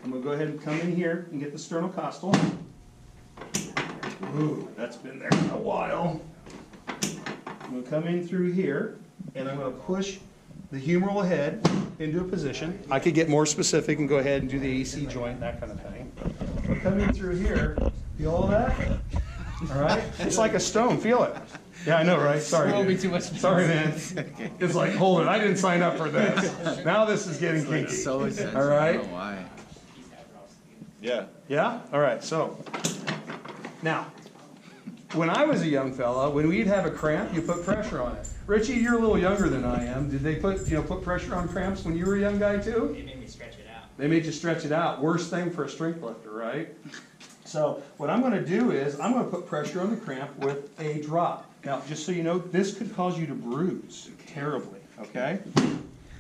I'm going to go ahead and come in here and get the sternocostal. Ooh, that's been there a while. I'm going to come in through here, and I'm going to push the humeral head into a position. I could get more specific and go ahead and do the AC joint, that kind of thing. But come in through here, feel all that? All right? It's like a stone, feel it. Yeah, I know, right? Sorry. It won't be too much. Sorry, man. It's like, hold it, I didn't sign up for this. Now this is getting kinky. So sensitive. All right? I don't know why. Yeah. Yeah? All right, so. Now, when I was a young fella, when we'd have a cramp, you put pressure on it. Richie, you're a little younger than I am. Did they put pressure on cramps when you were a young guy too? They made me stretch it out. They made you stretch it out. Worst thing for a strength lifter, right? So what I'm going to do is I'm going to put pressure on the cramp with a drop. Now, just so you know, this could cause you to bruise terribly, okay?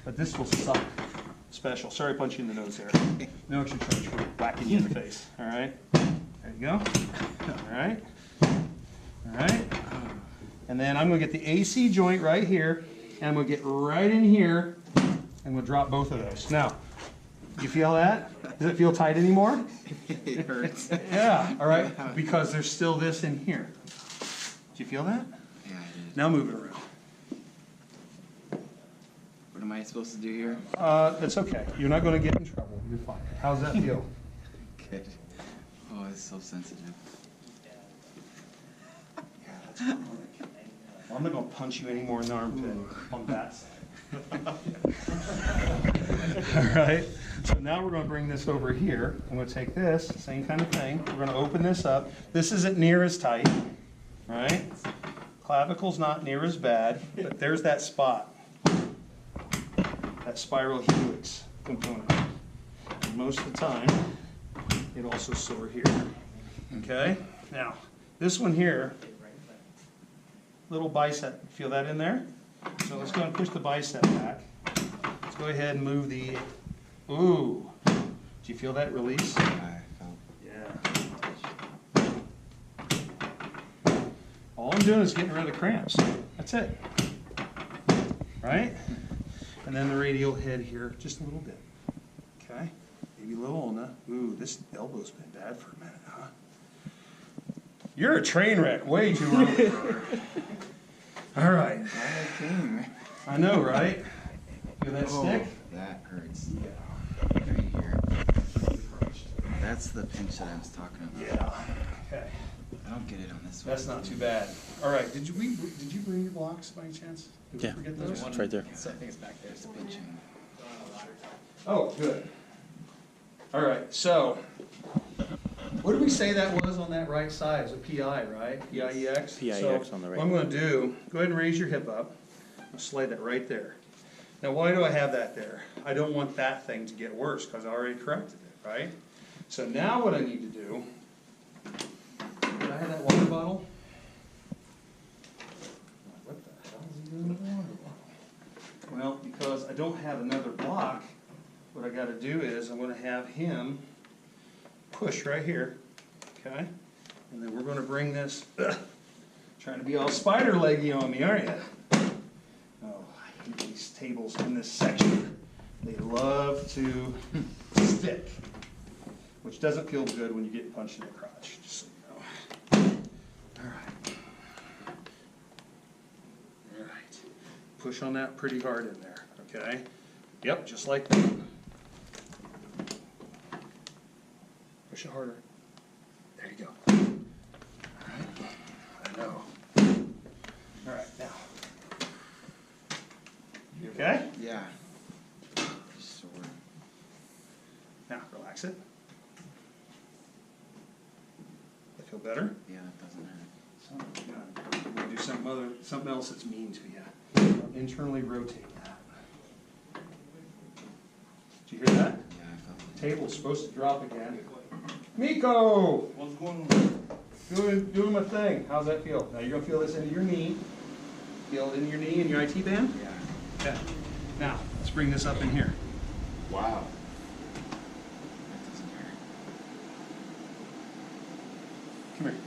But this will suck. Special. Sorry, I punched you in the nose there. No extra charge for whacking you in the face. All right. There you go. All right. All right. And then I'm going to get the AC joint right here, and I'm going to get right in here, and we'll drop both of those. Now, you feel that? Does it feel tight anymore? It hurts. Yeah. All right. Because there's still this in here. Do you feel that? Yeah, I did. Now move it around. What am I supposed to do here? It's okay. You're not going to get in trouble. You're fine. How's that feel? Good. Oh, it's so sensitive. Yeah, that's chronic. Well, I'm not going to punch you anymore in the armpit on that side. All right. So now we're going to bring this over here. I'm going to take this, same kind of thing. We're going to open this up. This isn't near as tight, right? Clavicle's not near as bad, but there's that spot, that spiral helix component. And most of the time, it also sore here. Okay? Now, this one here, little bicep, feel that in there? So let's go and push the bicep back. Let's go ahead and move the, ooh. Do you feel that release? I felt. Yeah. All I'm doing is getting rid of the cramps. That's it. Right? And then the radial head here, just a little bit. Okay? Maybe a little ulna. Ooh, this elbow's been bad for a minute, huh? You're a train wreck way too early, brother. All right. I know, right? Feel that stick? That hurts. Yeah. Right here. That's the pinch that I was talking about. Yeah. Okay. I don't get it on this one. That's not too bad. All right. Did you bring your blocks by any chance? Did we forget those? It's right there. So I think it's back there. It's the pinching. Oh, good. All right. So, what did we say that was on that right side? It was a PI, right? PIEX? PIEX on the right. What I'm going to do, go ahead and raise your hip up. I'll slide that right there. Now, why do I have that there? I don't want that thing to get worse because I already corrected it, right? So now what I need to do, did I have that water bottle? What the hell is he doing with the water bottle? Well, because I don't have another block, what I got to do is I'm going to have him push right here, okay? And then we're going to bring this, trying to be all spider leggy on me, aren't you? Oh, I hate these tables in this section. They love to stick, which doesn't feel good when you get punched in the crotch, just so you know. All right. All right. Push on that pretty hard in there, okay? Yep, just like that. Push it harder. There you go. All right. I know. All right, now. You okay? Yeah. Just sore. Now, relax it. That feel better? Yeah, that doesn't hurt. So, we're gonna do something else that's mean to you. Internally rotate that. Did you hear that? Yeah, I felt it. Table's supposed to drop again. Miko! What's going on? Doing my thing. How's that feel? Now you're gonna feel this into your knee. Feel it in your knee and your IT band? Yeah. Yeah. Now, let's bring this up in here. Wow. That doesn't hurt. Come here.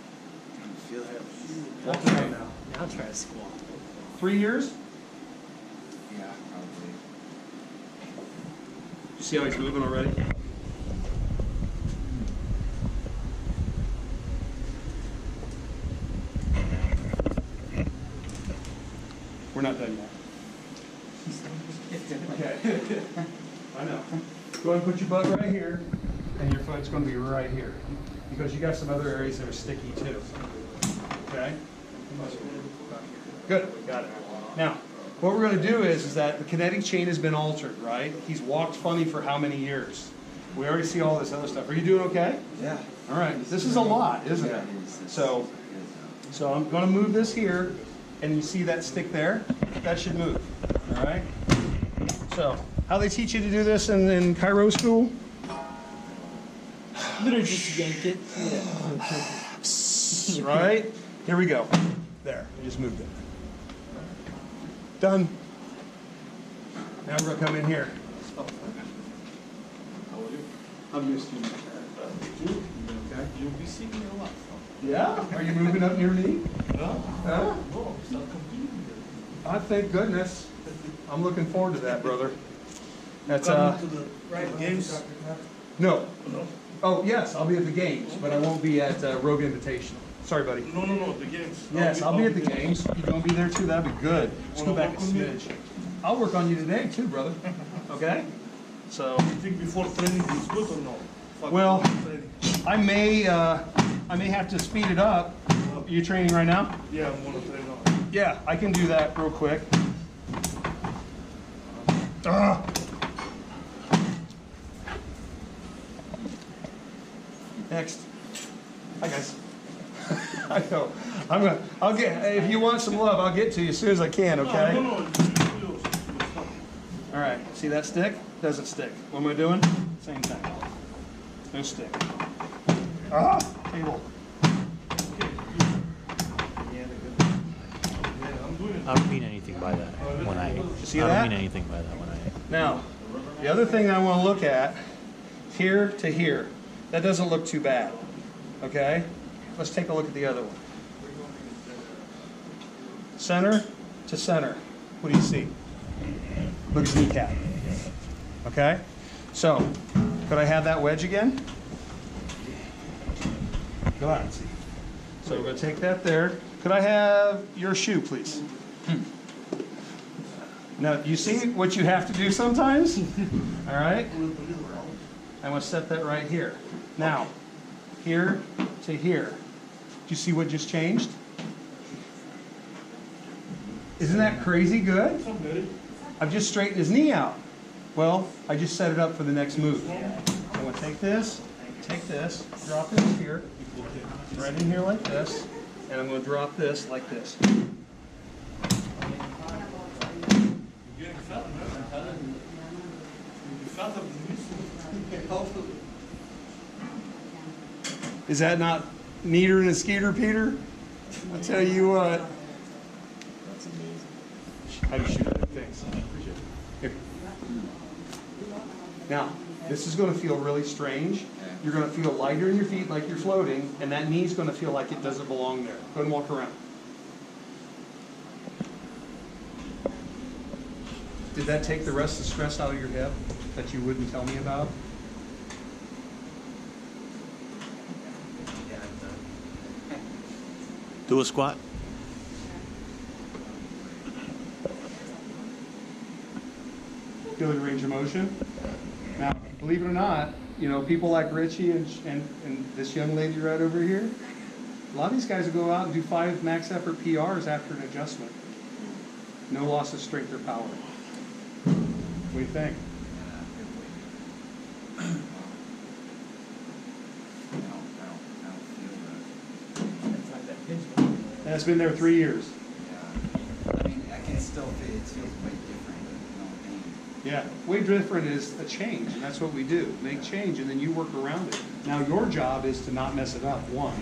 I feel that. Walk around now. Now I'm trying to squat. 3 years? Yeah, probably. You see how he's moving already? We're not done yet. Okay. I know. Go ahead and put your butt right here, and your foot's going to be right here, because you got some other areas that are sticky too. Okay? Good. Got it. Now, what we're going to do is that the kinetic chain has been altered, right? He's walked funny for how many years? We already see all this other stuff. Are you doing okay? Yeah. All right. This is a lot, isn't it? So I'm going to move this here, and you see that stick there? That should move. All right? So, how they teach you to do this in chiro school? Literally just yank it. Right? Here we go. There. We just moved it. Done. Now we're going to come in here. I'm used to it. Okay. You'll be seeing me a lot. Yeah? Are you moving up near me? No? Huh? No, it's not competing. I thank goodness. I'm looking forward to that, brother. That's Coming to the games? no. No. Oh yes, I'll be at the games, but I won't be at Rogue Invitational. Sorry, buddy. No, the games. Yes, I'll be at the games. You gonna be there too? That'd be good. Let's go back a smidge. I'll work on you today too, brother. Okay? So You think before training is good or no? Fuck Well- before training. I may have to speed it up. You training right now? Yeah, I'm gonna train now. Yeah, I can do that real quick. Ah. Next. Hi guys. I know. I'll get, if you want some love, I'll get to you as soon as I can, okay? No, yours. All right, see that stick? Doesn't stick. What am I doing? Same thing. No stick. Ah, table. I don't mean anything by that when I. See I that? don't mean anything by that when I. Now, the other thing I want to look at, here to here, that doesn't look too bad, okay? Let's take a look at the other one. Center to center, what do you see? Look at kneecap, okay? So, could I have that wedge again? Go on. So we're going to take that there. Could I have your shoe, please? Now, you see what you have to do sometimes? All right? I want to set that right here. Now, here to here. Do you see what just changed? Isn't that crazy good? I've just straightened his knee out. Well, I just set it up for the next move. I'm going to take this, drop this here, right in here like this, and I'm going to drop this like this. You're getting fat, man. I'm telling you. You're fatter than me. Is that not neater than a skeeter, Peter? I'll tell you what. That's amazing. How do you shoot it? Thanks. Here. Now, this is going to feel really strange. You're going to feel lighter in your feet like you're floating, and that knee's going to feel like it doesn't belong there. Go ahead and walk around. Did that take the rest of the stress out of your hip that you wouldn't tell me about? Do a squat. Feel the range of motion? Now, believe it or not, you know, people like Richie and this young lady right over here, a lot of these guys will go out and do 5 max effort PRs after an adjustment. No loss of strength or power. What do you think? And it's been there 3 years. I mean, I can still feel it feels way different, but no pain. Yeah, way different is a change, and that's what we do. Make change, and then you work around it. Now, your job is to not mess it up, 1.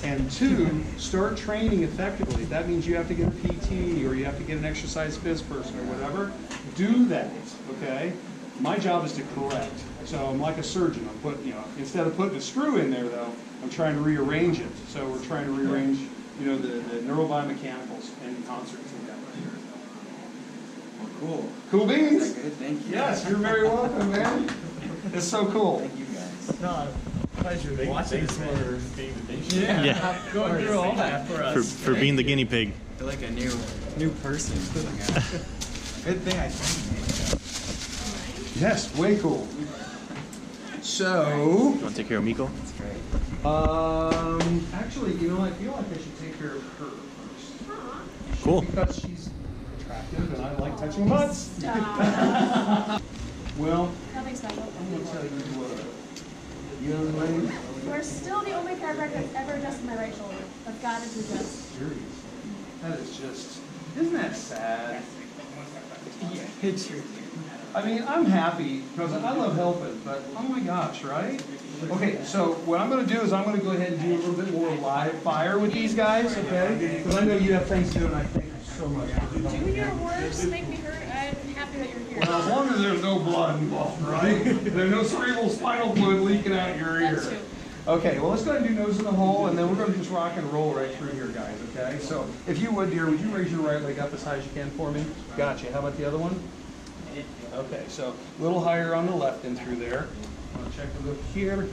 And 2, start training effectively. That means you have to get a PT, or you have to get an exercise phys person, or whatever. Do that, okay? My job is to correct. So I'm like a surgeon. I'm putting, you know, instead of putting a screw in there, though, I'm trying to rearrange it. So we're trying to rearrange, you know, the neurobiomechanics in concert together. Well, cool. Cool beans? Is that good? Thank you. Yes, you're very welcome, man. It's so cool. Thank you guys. No, pleasure watching this one. Yeah. Going through all that for us. For being the guinea pig. feel like a new person. Good thing I came. Yes, way cool. So, You want to take care of Miko? That's great. actually, you know, I feel like I should take care of her first. Cool. Because she's attractive and I like touching butts. Well, Nothing special. I'm gonna tell you what, young lady, We're still the only chiropractor that's ever adjusted my right shoulder. I've got to adjust. serious. That is just, isn't that sad? Yeah, it's true. I mean, I'm happy because I love helping, but oh my gosh, right? Okay, so what I'm going to do is I'm going to go ahead and do a little bit more live fire with these guys, okay? Because I know you have things to do, and I thank you so much. Do your worst make me hurt? I'm happy that you're here. Well, as long as there's no blood involved, right? There's no cerebral spinal fluid leaking out your ear. That too. Okay, well, let's go ahead and do nose in the hole, and then we're going to just rock and roll right through here, guys, okay? So if you would, dear, would you raise your right leg up as high as you can for me? Gotcha. How about the other one? Okay, so a little higher on the left and through there. I'm going to check the look here.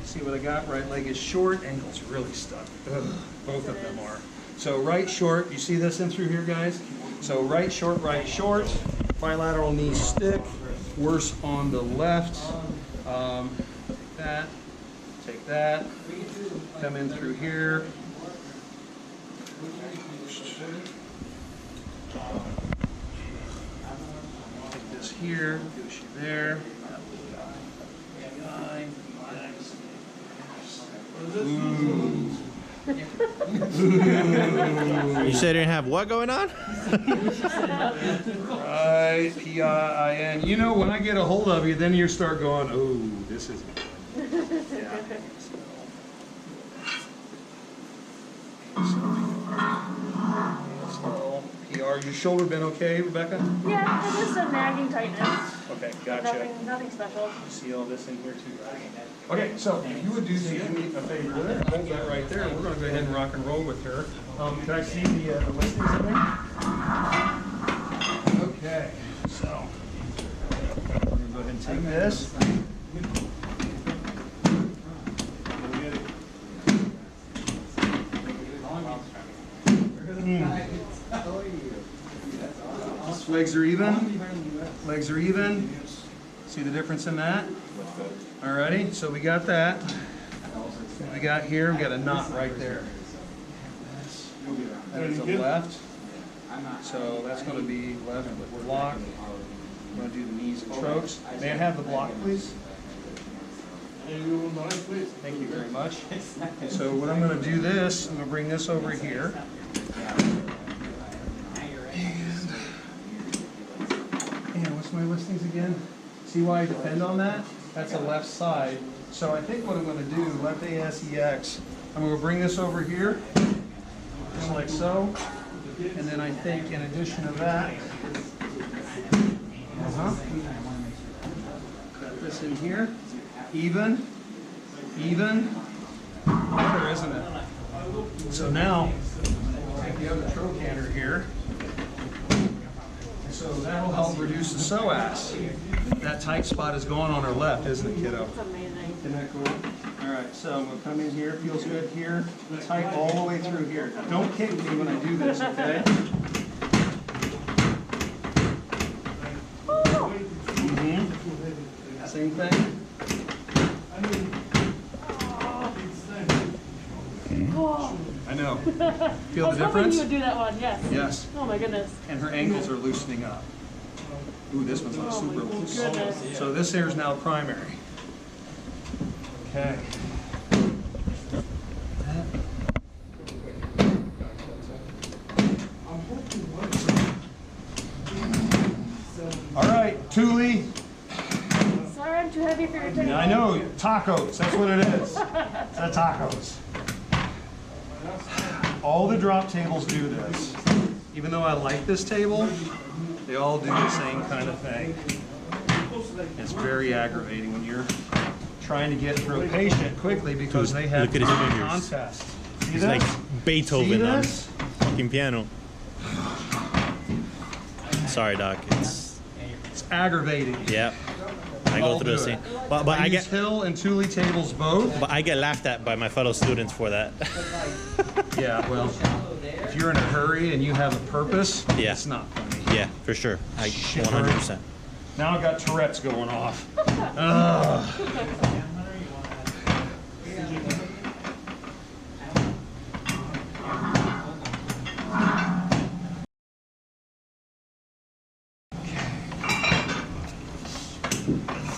See what I got? Right leg is short, ankle's really stuck. Ugh, both of them are. So right short, you see this in through here, guys? So right short, bilateral knee stick, worse on the left. Take that, come in through here. Take this here, push you there. Ooh. You said you didn't have what going on? Right, P-I-N. You know, when I get a hold of you, then you start going, oh, this isn't good. Yeah. So, PR, your shoulder been okay, Rebecca? Yeah, it's just a nagging tightness. Okay, gotcha. Nothing special. You see all this in here too, right? Okay, so if you would do me a favor there, hold that right there. We're going to go ahead and rock and roll with her. Can I see the listings in there? Okay, so we're going to go ahead and take this. Legs are even. Legs are even. See the difference in that? Alrighty, so we got that. What we got here, we got a knot right there. That is a left. So that's going to be left with block. I'm going to do the knees and strokes. May I have the block, please? Thank you very much. Okay, so what I'm going to do this, I'm going to bring this over here. And what's my listings again? See why I depend on that? That's a left side. So I think what I'm going to do, left ASEX, I'm going to bring this over here, just like so. And then I think in addition to that, cut this in here. Even. Better, isn't it? So now, take the other trochanter here. So that'll help reduce the psoas. That tight spot is going on our left, isn't it, kiddo? It's amazing. Isn't that cool? All right, so I'm going to come in here. Feels good here. Tight all the way through here. Don't kick me when I do this, okay? Same thing. Oh. I know. Feel I the was hoping difference? you would do that one, yes. Yes. Oh my goodness. And her ankles are loosening up. Ooh, this one's not super loose. Goodness. So this here is now primary. Okay. All right, Thule. Sorry, I'm too heavy for your technique. I know, tacos, that's what it is. It's tacos. All the drop tables do this. Even though I like this table, they all do the same kind of thing. It's very aggravating when you're trying to get through a patient quickly because they have Look at his fingers. contest. See He's this? like Beethoven See on this? fucking piano. Sorry, Doc. It's aggravating. Yeah. I go All through the do same. it. But I I use get Hill and Thule tables both. I get laughed at by my fellow students for that. Yeah, well, if you're in a hurry and you have a purpose, Yeah. it's not funny. Yeah, for sure. I Shit, 100%. Now I've got Tourette's going off. Ugh.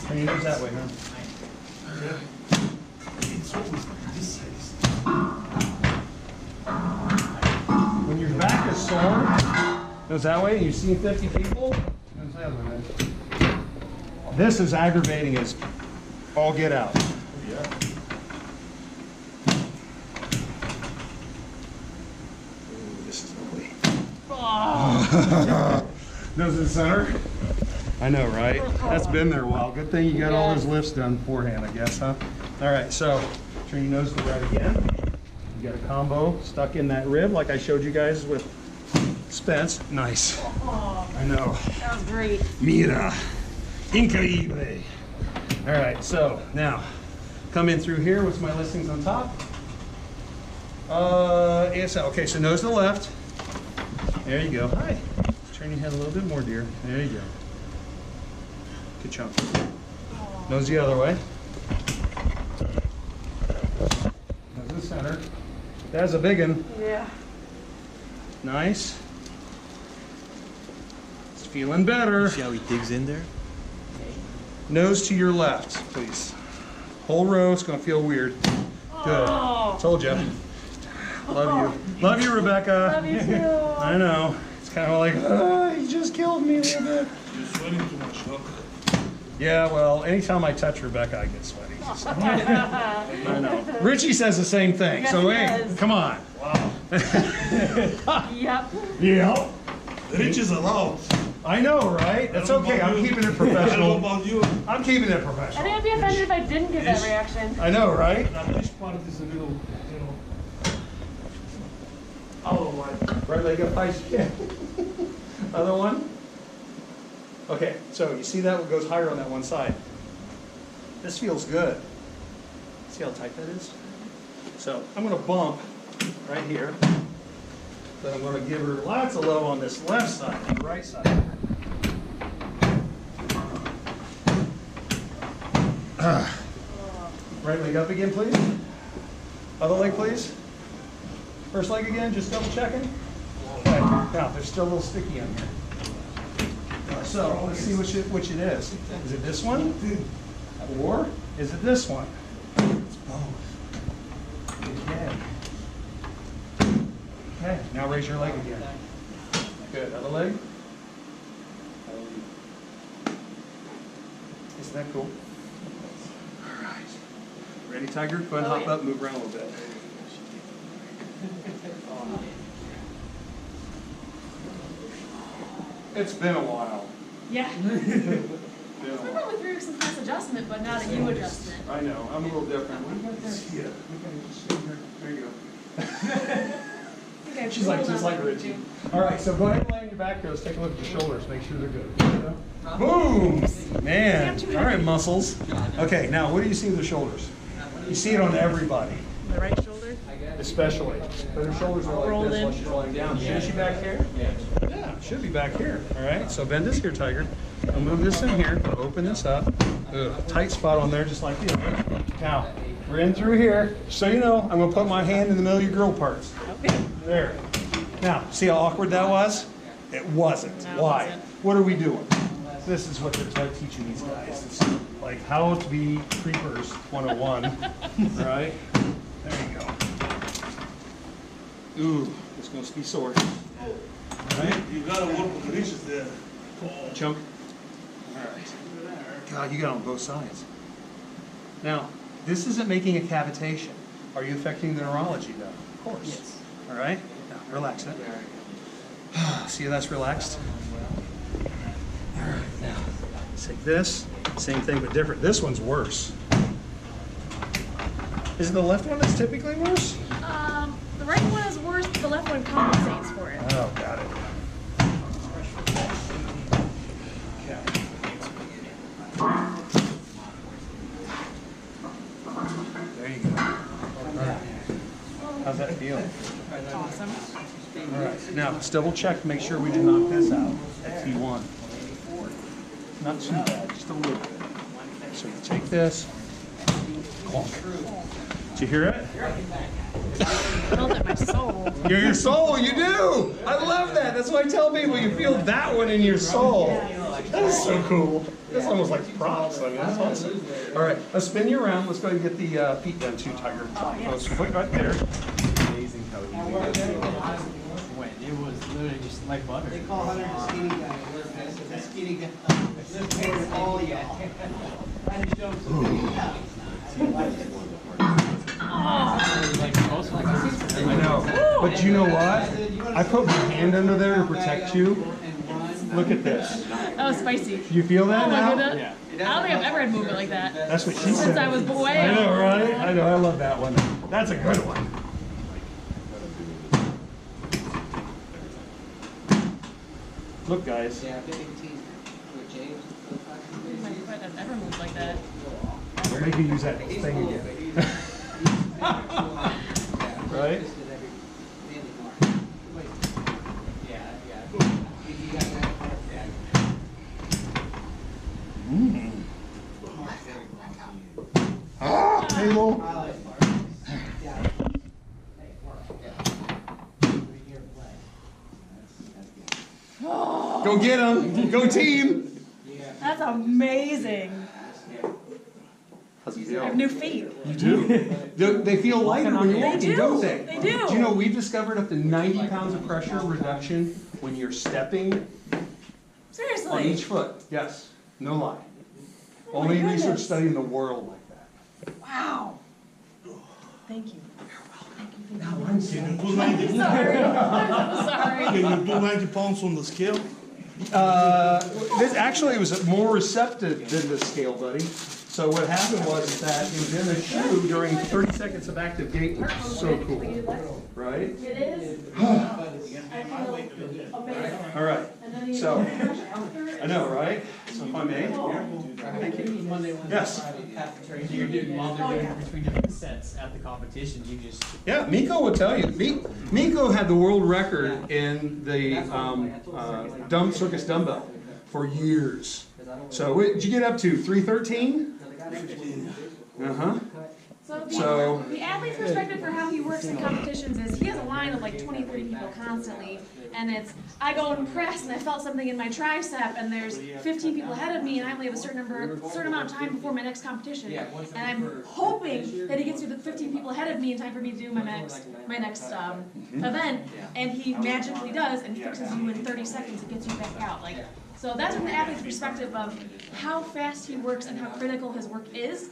Can you use that way, huh? When your back is sore, goes that way, and you see 50 people, goes the other way. This is aggravating as all get out. Ooh, this is ugly. Nose in the center. I know, right? That's been there a while. Good thing you got all those lifts done beforehand, I guess, huh? All right, so turn your nose to the right again. You got a combo stuck in that rib like I showed you guys with Spence. Nice. I know. That was great. Mira. Increíble. All right, so now come in through here. What's my listings on top? ASL. Okay, so nose to the left. There you go. Hi. Turn your head a little bit more, dear. There you go. Good chunk. Nose the other way. Nose in the center. That's a big one. Yeah. Nice. It's feeling better. See how he digs in there? Nose to your left, please. Whole row, it's gonna feel weird. Good. Told you. Love you. Love you, Rebecca. Love you too. I know. It's kind of like, he just killed me a little bit. You're sweating too much, huh? Yeah, well, anytime I touch Rebecca, I get sweaty. I know. Richie says the same thing, Yes, so he hey, does. come on. Yep. Yeah. Rich is allowed. I know, right? That's I don't know okay. about I'm you. keeping it I don't know professional. about you. I'm keeping it I professional. think I'd be offended if I didn't give that reaction. I know, right? Now this part is a little, you know, out of line. Right leg up high. Yeah. Other one. Okay, so you see that one goes higher on that one side. This feels good. See how tight that is? So I'm going to bump right here. Then I'm going to give her lots of low on this left side and right side. Right leg up again, please. Other leg, please. First leg again, just double checking. Okay, now there's still a little sticky on here. So let's see which it is. Is it this one? Or is it this one? It's both. Okay. Okay, now raise your leg again. Good. Other leg. Isn't that cool? All right. Ready, Tiger? Go ahead and hop up, move around a little bit. It's been a while. Yeah. Been a I while. went with 3 weeks of class adjustment, but not a you adjustment. I know, I'm a little different. What do you got there? Yeah. There you go. Okay, She's like, just like Richie. All right, so go ahead and lay on your back here. Let's take a look at your shoulders, make sure they're good. Boom! Man, all right, muscles. Okay, now what do you see with the shoulders? You see it on everybody, The right shoulder? especially. But her shoulders are like Rolled this in. while she's lying down. Should she back here? Yeah, should be back here. All right, so bend this here, Tiger. I'll move this in here, open this up. Tight spot on there, just like the other. Now, we're in through here. So you know, I'm gonna put my hand in the middle of your girl parts. There. Now, see how awkward that was? It wasn't. No, it Why? wasn't. What are we doing? This is what they're teaching these guys. It's like how to be creepers 101. Right? There you go. Ooh, it's gonna be sore. Right? You gotta work with the riches there. Chunk. All right. God, you got on both sides. Now, this isn't making a cavitation. Are you affecting the neurology though? Of course. Yes. All right. Now, relax it. See how that's relaxed? All right. Now, let's take this. Same thing but different. This one's worse. Is it the left one that's typically worse? The right one is worse, but the left one compensates for it. Oh, got it. There you go. How's that feel? Awesome. Now, let's double check, make sure we didn't knock this out at T1. Not too bad, just a little bit. So you take this. Clunk. Did you hear it? Felt it in my soul. Your soul, you do! I love that. That's why I tell people you feel that one in your soul. That is so cool. That's almost like props. I mean, that's awesome. All right, let's spin you around. Let's go ahead and get the feet down too, Tiger. Close. Foot right there. Amazing how easy Wait, it was literally just like butter. They call Hunter the skinny guy. The skinny guy. Lift all y'all. And it shows I know. But you know what? I put my hand under there to protect you. Look at this. That was spicy. You feel that Oh my now? goodness. I don't think I've ever had movement like that. That's what she said. Since I was boy. I know, right? I know. I love that one. That's a good one. Look, guys. Yeah, 15 with James. My foot has ever moved like that. We'll make you use that thing again. Right? Ah, table. Go get him. Go team. That's amazing. How's it I feel? have new feet. You do. They feel lighter when you're They walking, do. don't they? They do. Do you know we've discovered up to 90 pounds of pressure reduction when you're stepping on Seriously. each foot? Yes. No lie. Oh my Only research goodness. study in the world like that. Wow. Thank you. I'm kidding. You put 90, I'm sorry. I'm so sorry. can you put 90 pounds on the scale? This actually was more receptive than the scale, buddy. So what happened was that it was in the shoe during 30 seconds of active gait, which is so cool, right? It is. I feel amazing. All right. And then you So, I know, right? So if I may, thank you. Yes. You're doing while they're doing between different sets at the competition. You just Yeah, Miko will tell you. Miko had the world record in the circus dumbbell for years. So what did you get up to? 313? Uh-huh. So the athlete's perspective for how he works in competitions is he has a line of like 20, 30 people constantly, and it's, I go and press and I felt something in my tricep and there's 15 people ahead of me and I only have a certain amount of time before my next competition. And I'm hoping that he gets through the 15 people ahead of me in time for me to do my next event, and he magically does and fixes you in 30 seconds and gets you back out. So that's from the athlete's perspective of how fast he works and how critical his work is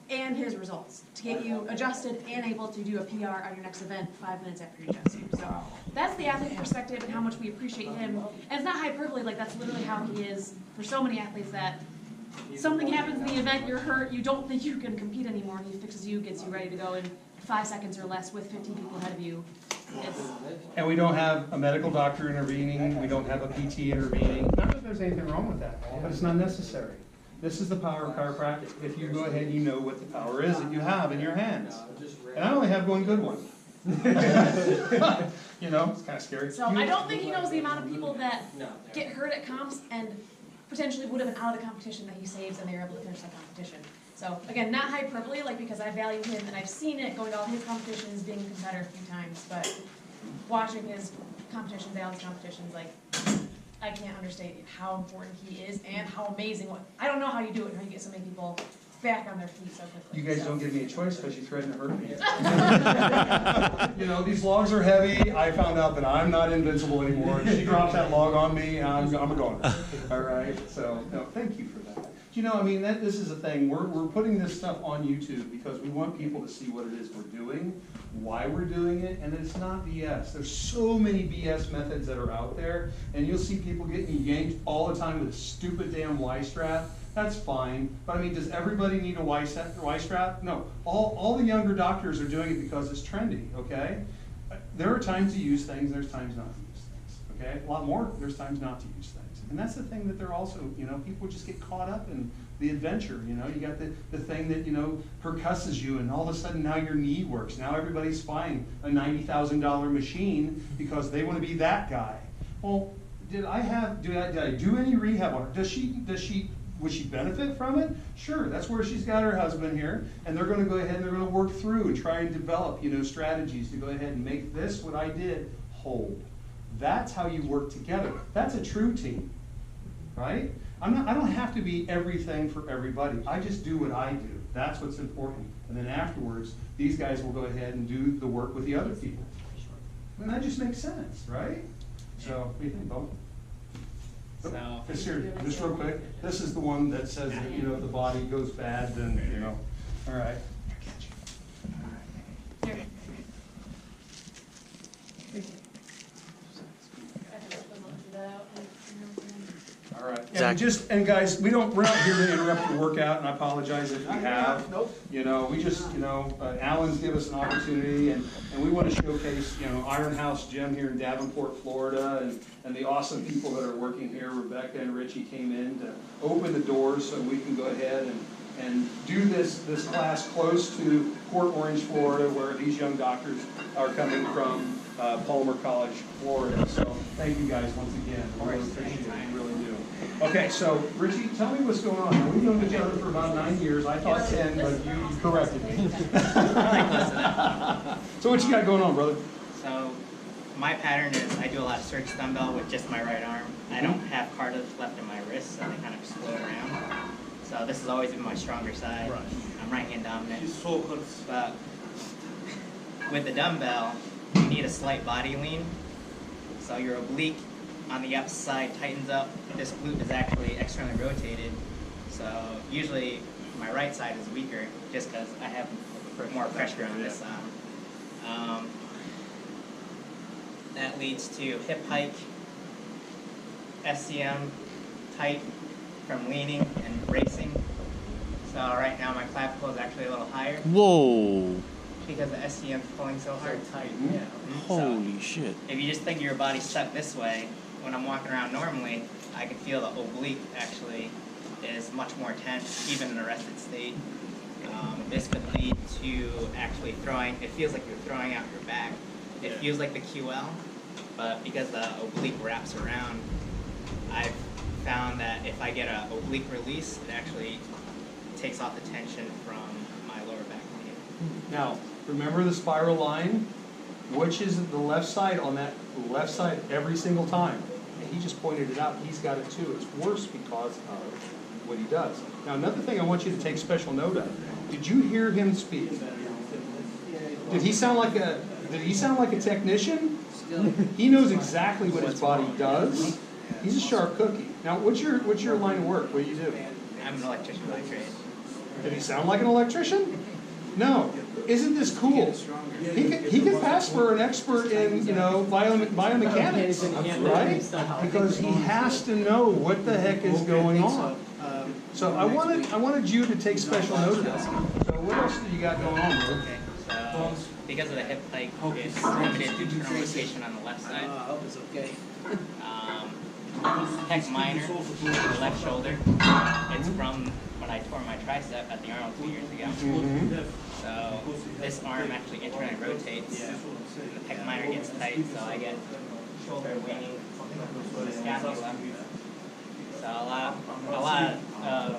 and his results to get you adjusted and able to do a PR on your next event 5 minutes after you adjust you. So that's the athlete's perspective and how much we appreciate him. And it's not hyperbole, like that's literally how he is for so many athletes, that something happens in the event, you're hurt, you don't think you can compete anymore, and he fixes you, gets you ready to go in 5 seconds or less with 15 people ahead of you. And we don't have a medical doctor intervening, we don't have a PT intervening. Not that there's anything wrong with that, but it's not necessary. This is the power of chiropractic. If you go ahead, you know what the power is that you have in your hands. And I only have one good one. You know, it's kind of scary. So I don't think he knows the amount of people that get hurt at comps and potentially would have been out of the competition that he saves and they're able to finish that competition. So again, not hyperbole, like because I value him and I've seen it going to all his competitions, being a competitor a few times, but watching his competitions, all his competitions, like I can't understate how important he is and how amazing. I don't know how you do it, how you get so many people back on their feet so quickly. You guys don't give me a choice because you threatened to hurt me. You know, these logs are heavy. I found out that I'm not invincible anymore. She drops that log on me, I'm a goner. All right? So, no, thank you for that. You know, I mean, this is a thing. We're putting this stuff on YouTube because we want people to see what it is we're doing, why we're doing it, and it's not BS. There's so many BS methods that are out there, and you'll see people getting yanked all the time with a stupid damn Y strap. That's fine, but I mean, does everybody need a Y strap? No. All the younger doctors are doing it because it's trendy, okay? There are times to use things, there's times not to use things, okay? A lot more, there's times not to use things. And that's the thing that they're also, you know, people just get caught up in the adventure, you know. You got the thing that, you know, percusses you, and all of a sudden now your knee works. Now everybody's buying a $90,000 machine because they want to be that guy. Well, did I do any rehab on her? Would she benefit from it? Sure, that's where she's got her husband here, and they're gonna go ahead and they're gonna work through and try and develop, you know, strategies to go ahead and make this, what I did, hold. That's how you work together. That's a true team, right? I don't have to be everything for everybody. I just do what I do. That's what's important. And then afterwards, these guys will go ahead and do the work with the other people. And that just makes sense, right? So, what do you think, Bo? So, Just here, just real quick, this is the one that says that, you know, if the body goes bad, then, you know, all right. All right. Zach. And guys, we're not here to interrupt your workout, and I apologize if we have. Nope. You know, we just, you know, Alan's give us an opportunity, and we want to showcase, you know, Iron House Gym here in Davenport, Florida, and the awesome people that are working here. Rebecca and Richie came in to open the doors so we can go ahead and do this class close to Port Orange, Florida, where these young doctors are coming from, Palmer College, Florida. So thank you guys once again. I really appreciate it. I really do. Okay, so Richie, tell me what's going on. We've known each other for about 9 years. I thought 10, but you corrected me. So what you got going on, brother? So my pattern is I do a lot of circus dumbbell with just my right arm. I don't have cartilage left in my wrist, so they kind of just float around. So this has always been my stronger side. Right. I'm right-hand dominant. She's so good. But with the dumbbell, you need a slight body lean. So your oblique on the upside tightens up. This glute is actually externally rotated. So usually my right side is weaker just because I have more pressure on this side. That leads to hip hike, SCM tight from leaning and bracing. So right now my clavicle is actually a little higher Whoa. because the SCM is pulling so hard. yeah. Holy shit. If you just think of your body stuck this way, when I'm walking around normally, I can feel the oblique actually is much more tense, even in a rested state. This could lead to actually throwing, it feels like you're throwing out your back. It feels like the QL, but because the oblique wraps around, I've found that if I get an oblique release, it actually takes off the tension from my lower back pain. Now, remember the spiral line? Which is the left side on that left side every single time. And he just pointed it out. He's got it too. It's worse because of what he does. Now, another thing I want you to take special note of. Did you hear him speak? Did he sound like a technician? He knows exactly what his body does. He's a sharp cookie. Now, what's your line of work? What do you do? I'm an electrician by trade. Did he sound like an electrician? No. Isn't this cool? He could pass for an expert in, you know, biomechanics, right? Because he has to know what the heck is going on. So I wanted you to take special note of this. So what else do you got going on, bro? Okay, so because of the hip hike, it's limited to internal rotation on the left side. I hope it's okay. Pec minor, the left shoulder. It's from when I tore my tricep at the Arnold 2 years ago. So this arm actually internally rotates, and the pec minor gets tight, so I get shoulder wing, the scapula. So a lot of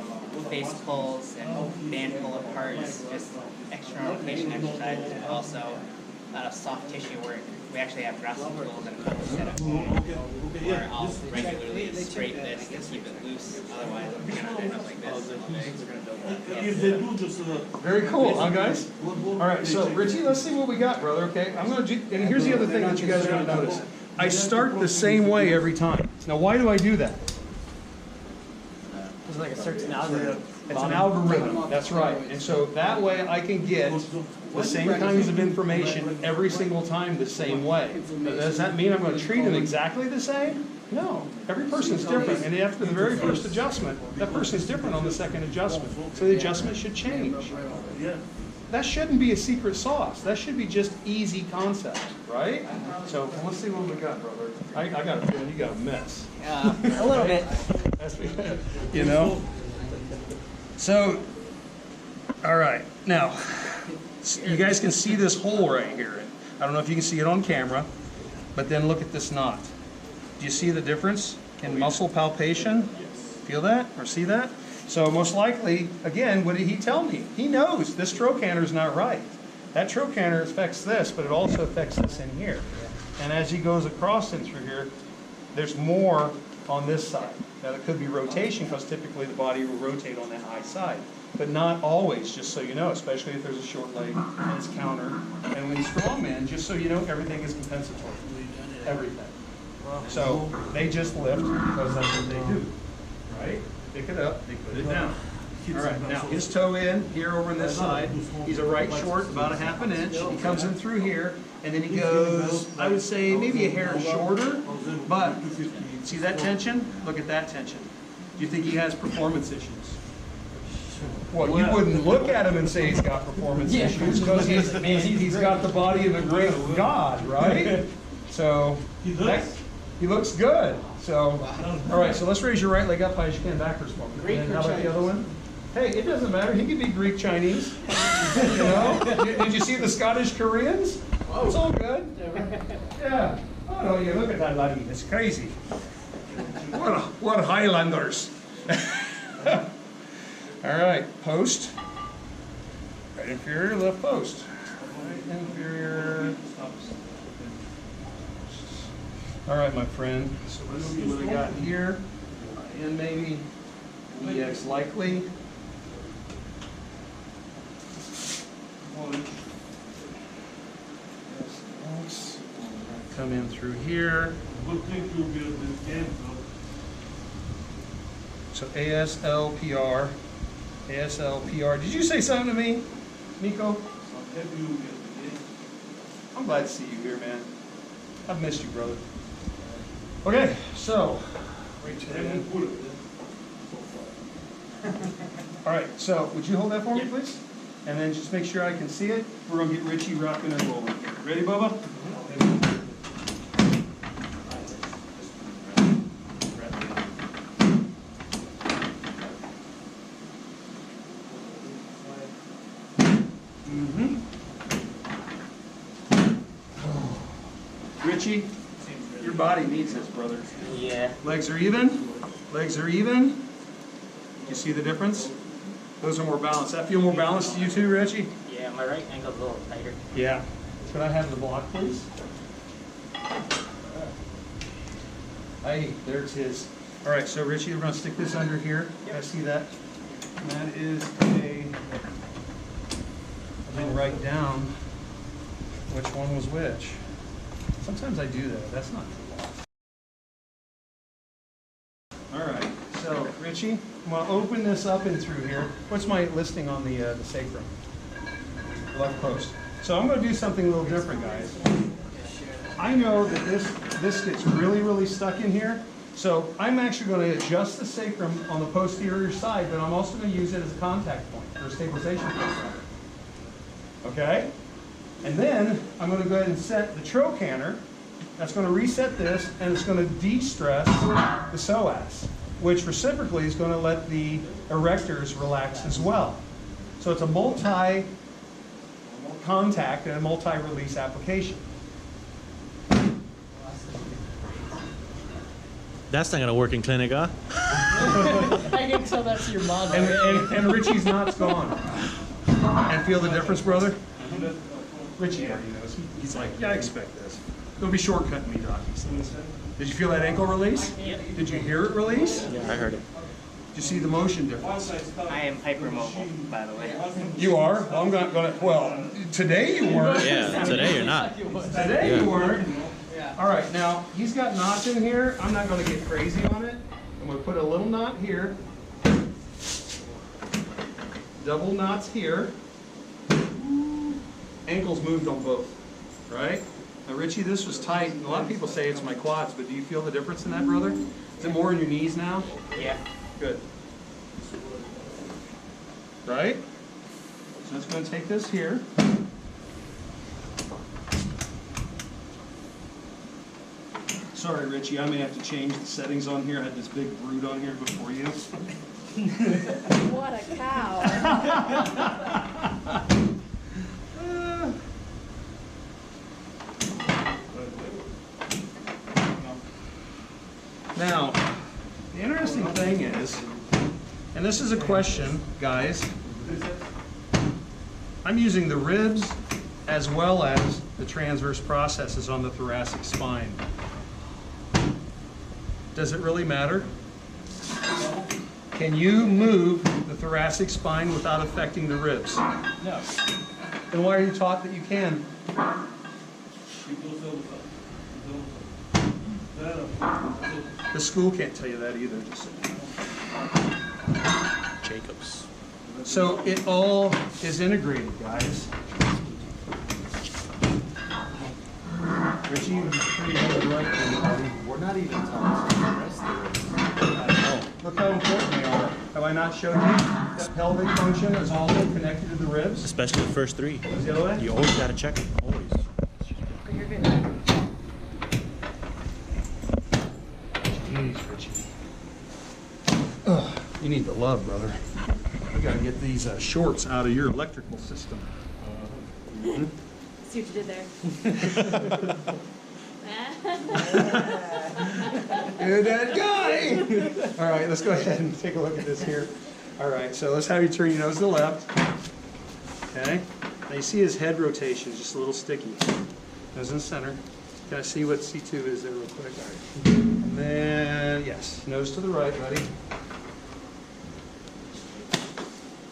face pulls and band pull aparts, just external rotation exercises, but also a lot of soft tissue work. We actually have wrestling tools and a set at home where I'll regularly scrape this to keep it loose. Otherwise, I'm going to end up like this. Very cool, huh, guys? All right, so Richie, let's see what we got, brother. Okay, and here's the other thing that you guys are going to notice. I start the same way every time. Now, why do I do that? It's like a certain algorithm. It's an algorithm, that's right. And so that way I can get the same kinds of information every single time the same way. Now, does that mean I'm going to treat them exactly the same? No. Every person's different, and after the very first adjustment, that person's different on the second adjustment. So the adjustment should change. That shouldn't be a secret sauce. That should be just easy concept, right? So let's see what we got, brother. I got a feeling you got a mess. A little bit. You know? So, all right, now, you guys can see this hole right here. I don't know if you can see it on camera, but then look at this knot. Do you see the difference in muscle palpation? Feel that or see that? So most likely, again, what did he tell me? He knows this trochanter is not right. That trochanter affects this, but it also affects this in here. And as he goes across and through here, there's more on this side. Now it could be rotation because typically the body will rotate on that high side, but not always, just so you know, especially if there's a short leg and it's counter. And when you strongman, just so you know, everything is compensatory. Everything. So they just lift because that's what they do, right? Pick it up, they put it down. All right, now his toe in here over on this side. He's a right short, about a half an inch. He comes in through here, and then he goes, I would say maybe a hair shorter, but see that tension? Look at that tension. Do you think he has performance issues? Well, you wouldn't look at him and say he's got performance issues because he's got the body of the great God, right? So he looks good. So, all right, so let's raise your right leg up high as you can backwards for me. And how about the other one? Hey, it doesn't matter. He could be Greek Chinese. You know? Did you see the Scottish Koreans? It's all good. Yeah. Oh, no, you look at that laddie. It's crazy. What Highlanders. All right, post. Right inferior, left post. Right inferior. All right, my friend. So let's see what we got here. And maybe EX likely. Come in through here. So ASLPR. ASLPR. Did you say something to me, Nico? I'm glad to see you here, man. I've missed you, brother. Okay, so. All right, so would you hold that for me, please? And then just make sure I can see it. We're going to get Richie rocking and rolling. Ready, Bubba? Richie, your body needs this, brother. Yeah. Legs are even. Legs are even. You see the difference? Those are more balanced. That feel more balanced to you too, Richie? Yeah, my right ankle's a little tighter. Yeah. Could I have the block, please? Hey, there's his. All right, so Richie, we're going to stick this under here. I see that. And that is I didn't write down which one was which. Sometimes I do that. That's not too long. All right, so Richie, I'm going to open this up and through here. What's my listing on the sacrum? Left post. So I'm going to do something a little different, guys. I know that this gets really, really stuck in here. So I'm actually going to adjust the sacrum on the posterior side, but I'm also going to use it as a contact point for a stabilization point. Okay? And then I'm going to go ahead and set the trochanter. That's going to reset this, and it's going to de-stress the psoas, which reciprocally is going to let the erectors relax as well. So it's a multi-contact and a multi-release application. That's not gonna work in clinic, huh? I can tell that's your mom. And Richie's knot's gone. And feel the difference, brother? Richie already knows. He's like, yeah, I expect this. Don't be shortcutting me, Doc. Did you feel that ankle release? Yep. Did you hear it release? Yeah, I heard it. Did you see the motion difference? I am hypermobile, by the way. You are? Well, I'm not gonna, well, today you weren't. Yeah, today you're not. Today you weren't. All right, now, he's got knots in here. I'm not gonna get crazy on it. I'm gonna put a little knot here. Double knots here. Ankles moved on both, right? Now, Richie, this was tight. A lot of people say it's my quads, but do you feel the difference in that, brother? Is it more in your knees now? Yeah. Good. Right? So it's going to take this here. Sorry, Richie, I may have to change the settings on here. I had this big brood on here before you. What a cow. Now, the interesting thing is, and this is a question, guys, I'm using the ribs as well as the transverse processes on the thoracic spine. Does it really matter? Can you move the thoracic spine without affecting the ribs? No. Then why are you taught that you can? The school can't tell you that either. Just Jacobs. so it all is integrated, guys. Richie, We're not even taught to rest the ribs. look how important they are. Have I not showed you that pelvic function is also connected to the ribs? Especially the first three. Goes the other way? You always gotta check them. Always. You're good. Jeez, Richie. Ugh, you need the love, brother. We gotta get these shorts out of your electrical system. See what you did there. You're that guy! All right, let's go ahead and take a look at this here. All right, so let's have you turn your nose to the left. Okay? Now you see his head rotation is just a little sticky. Nose in the center. Can I see what C2 is there real quick? All right. And then, yes, nose to the right, buddy.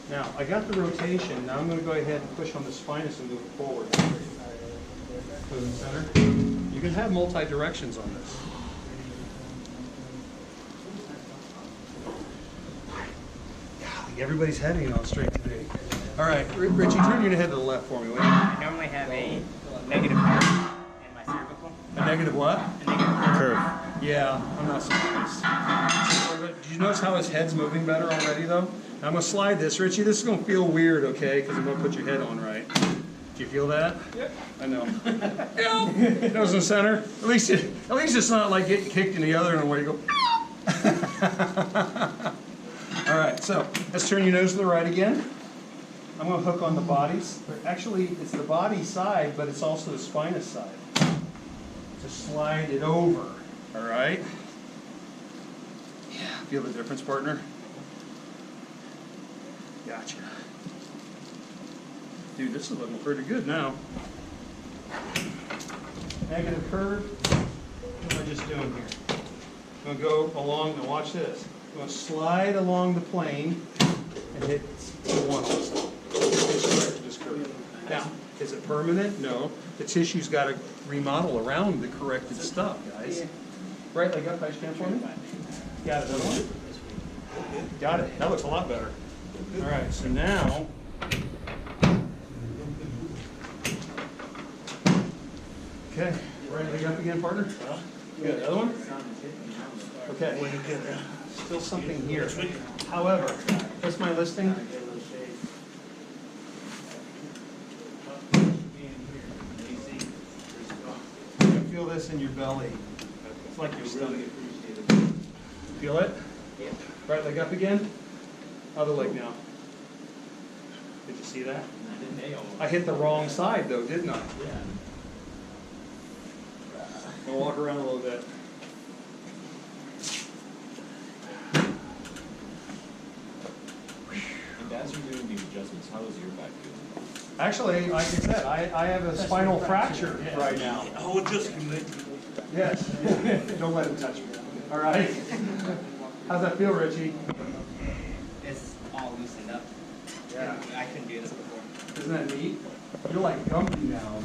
Now, I got the rotation. Now I'm going to go ahead and push on the spinous and move it forward. Nose in the center. You can have multi-directions on this. Golly, everybody's head ain't on straight today. All right, Richie, turn your head to the left for me, will you? I normally have a negative curve in my cervical. A negative what? A negative curve. Curve. Yeah, I'm not surprised. Did you notice how his head's moving better already, though? Now, I'm going to slide this. Richie, this is going to feel weird, okay, because I'm going to put your head on right. Do you feel that? Yep. I know. Yep. Nose in the center. At least it's not like getting kicked in the other one where you go. All right, so let's turn your nose to the right again. I'm going to hook on the bodies. Actually, it's the body side, but it's also the spinous side. Just slide it over. All right. Yeah. Feel the difference, partner? Gotcha. Dude, this is looking pretty good now. Negative curve. What am I just doing here? I'm going to go along, now watch this. I'm going to slide along the plane and hit C1 also. This curve. Now, is it permanent? No. The tissue's got to remodel around the corrected stuff, guys. Right leg up, high stand for me. Got it, other one. Got it. That looks a lot better. All right, so now, okay, right leg up again, partner. Good, other one? Okay, still something here. However, what's my listing? You can feel this in your belly. It's like your stomach. Feel it? Right leg up again. Other leg now. Did you see that? I hit the wrong side though, didn't I? Yeah. I'll walk around a little bit. And as you're doing these adjustments, how is your back doing? Actually, like I said, I have a spinal fracture right now. Oh, just commit. Yes. Don't let him touch me. All right. How's that feel, Richie? It's all loosened up. Yeah. I couldn't do this before. Isn't that neat? You're like Gumby now.